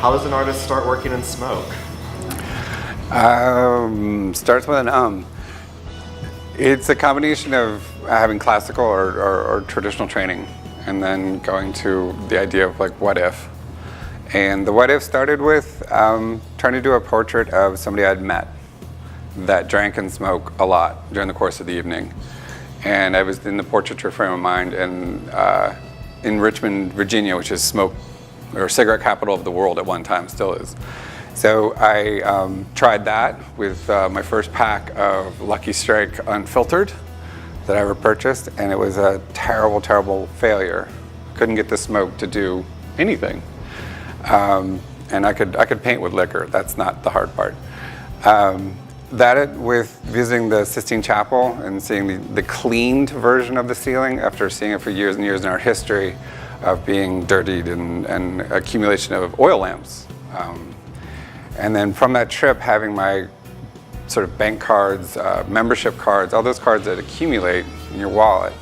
How does an artist start working in smoke? Starts with an It's a combination of having classical or traditional training, and then going to the idea of like what if. And the what if started with trying to do a portrait of somebody I'd met that drank and smoked a lot during the course of the evening. And I was in the portraiture frame of mind in Richmond, Virginia, which is smoke or cigarette capital of the world at one time, still is. So I tried that with my first pack of Lucky Strike Unfiltered that I ever purchased, and it was a terrible, terrible failure. Couldn't get the smoke to do anything. And I could paint with liquor. That's not the hard part. With visiting the Sistine Chapel and seeing the cleaned version of the ceiling after seeing it for years and years in art history of being dirtied and accumulation of oil lamps. And then from that trip, having my sort of bank cards, membership cards, all those cards that accumulate in your wallet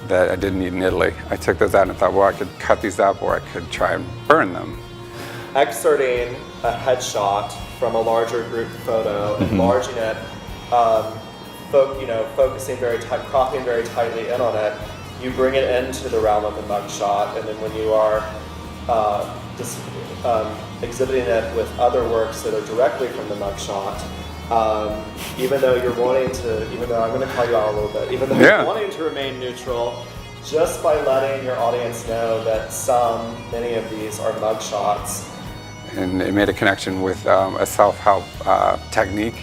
that I didn't need in Italy. I took those out and thought, well, I could cut these up or I could try and burn them. Excerpting a headshot from a larger group photo, enlarging it, focusing very tight, cropping very tightly in on it, you bring it into the realm of the mugshot, and then when you are exhibiting it with other works that are directly from the mugshot, even though I'm going to call you out a little bit, even though you're wanting to remain neutral, just by letting your audience know that many of these are mugshots. And it made a connection with a self-help technique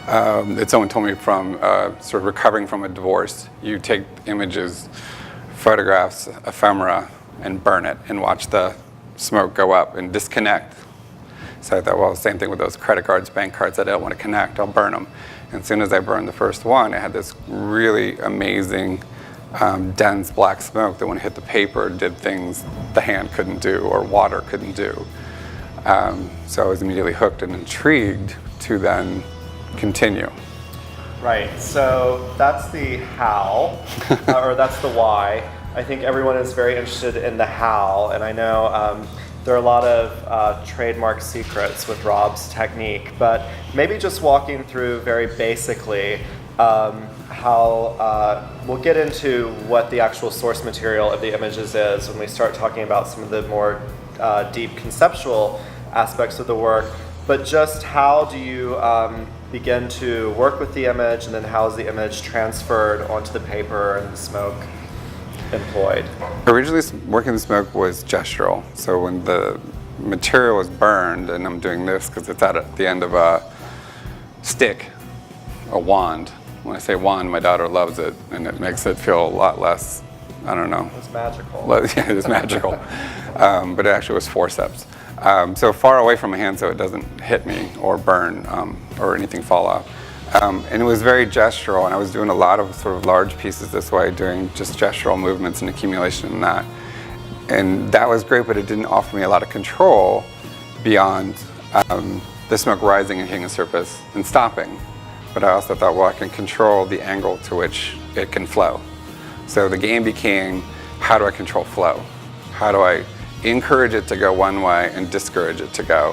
that someone told me from sort of recovering from a divorce. You take images, photographs, ephemera, and burn it and watch the smoke go up and disconnect. So I thought, well, same thing with those credit cards, bank cards that I don't want to connect, I'll burn them. And as soon as I burned the first one, it had this really amazing dense black smoke that when it hit the paper did things the hand couldn't do or water couldn't do. So I was immediately hooked and intrigued to then continue. Right, so that's the how, or that's the why. I think everyone is very interested in the how, and I know there are a lot of trademark secrets with Rob's technique, but maybe just walking through very basically how we'll get into what the actual source material of the images is when we start talking about some of the more deep conceptual aspects of the work, but just how do you begin to work with the image, and then how is the image transferred onto the paper and the smoke employed? Originally, working the smoke was gestural. So when the material is burned, and I'm doing this because it's at the end of a stick, a wand. When I say wand, my daughter loves it, and it makes it feel a lot less, I don't know. It's magical. Yeah, it is magical. But it actually was forceps. So far away from my hand so it doesn't hit me or burn or anything fall off. And it was very gestural, and I was doing a lot of sort of large pieces this way, doing just gestural movements and accumulation in that. And that was great, but it didn't offer me a lot of control beyond the smoke rising and hitting the surface and stopping. But I also thought, well, I can control the angle to which it can flow. So the game became, how do I control flow? How do I encourage it to go one way and discourage it to go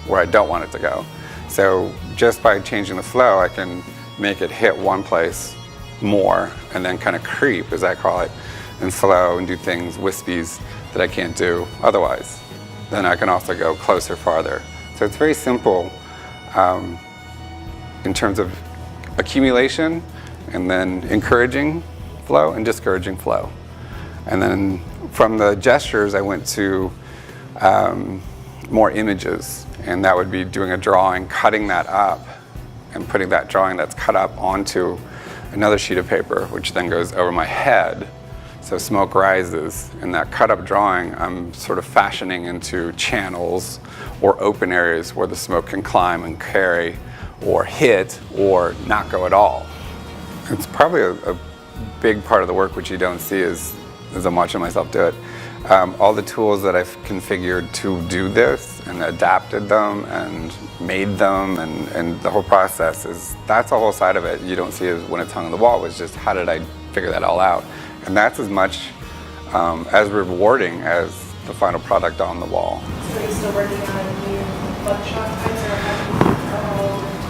where I don't want it to go? So just by changing the flow, I can make it hit one place more and then kind of creep, as I call it, and flow and do things, wispies, that I can't do otherwise. Then I can also go closer, farther. So it's very simple in terms of accumulation, and then encouraging flow and discouraging flow. And then from the gestures, I went to more images, and that would be doing a drawing, cutting that up, and putting that drawing that's cut up onto another sheet of paper, which then goes over my head. So smoke rises, and that cut up drawing I'm sort of fashioning into channels or open areas where the smoke can climb and carry or hit or not go at all. It's probably a big part of the work which you don't see as I'm watching myself do it. All the tools that I've configured to do this and adapted them and made them and the whole process that's a whole side of it. You don't see it when it's hung on the wall. It's just how did I figure that all out? And that's as much as rewarding as the final product on the wall. So are you still working on new mugshot types, or have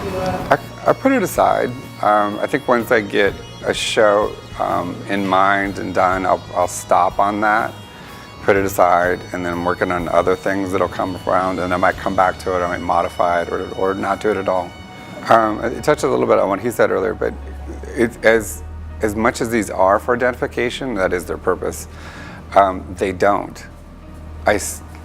you all into I put it aside. I think once I get a show in mind and done, I'll stop on that, put it aside, and then I'm working on other things that'll come around, and I might come back to it, I might modify it, or not do it at all. I touched a little bit on what he said earlier, but as much as these are for identification, that is their purpose, they don't.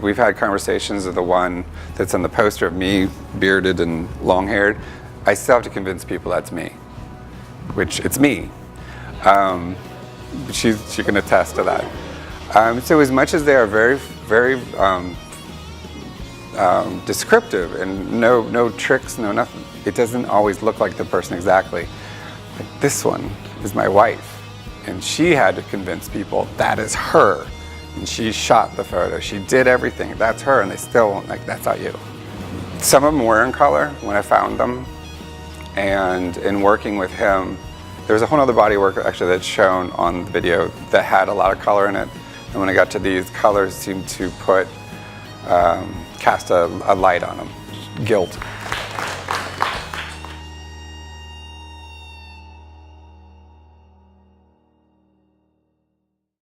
We've had conversations of the one that's on the poster of me, bearded and long-haired. I still have to convince people that's me, which it's me. She can attest to that. So as much as they are very, very descriptive and no tricks, no nothing, it doesn't always look like the person exactly. Like this one is my wife, and she had to convince people that is her, and she shot the photo, she did everything, that's her, and they still won't, like, that's not you. Some of them were in color when I found them, and in working with him, there was a whole other body of work actually that's shown on the video that had a lot of color in it, and when I got to these, colors seemed to cast a light on them, guilt.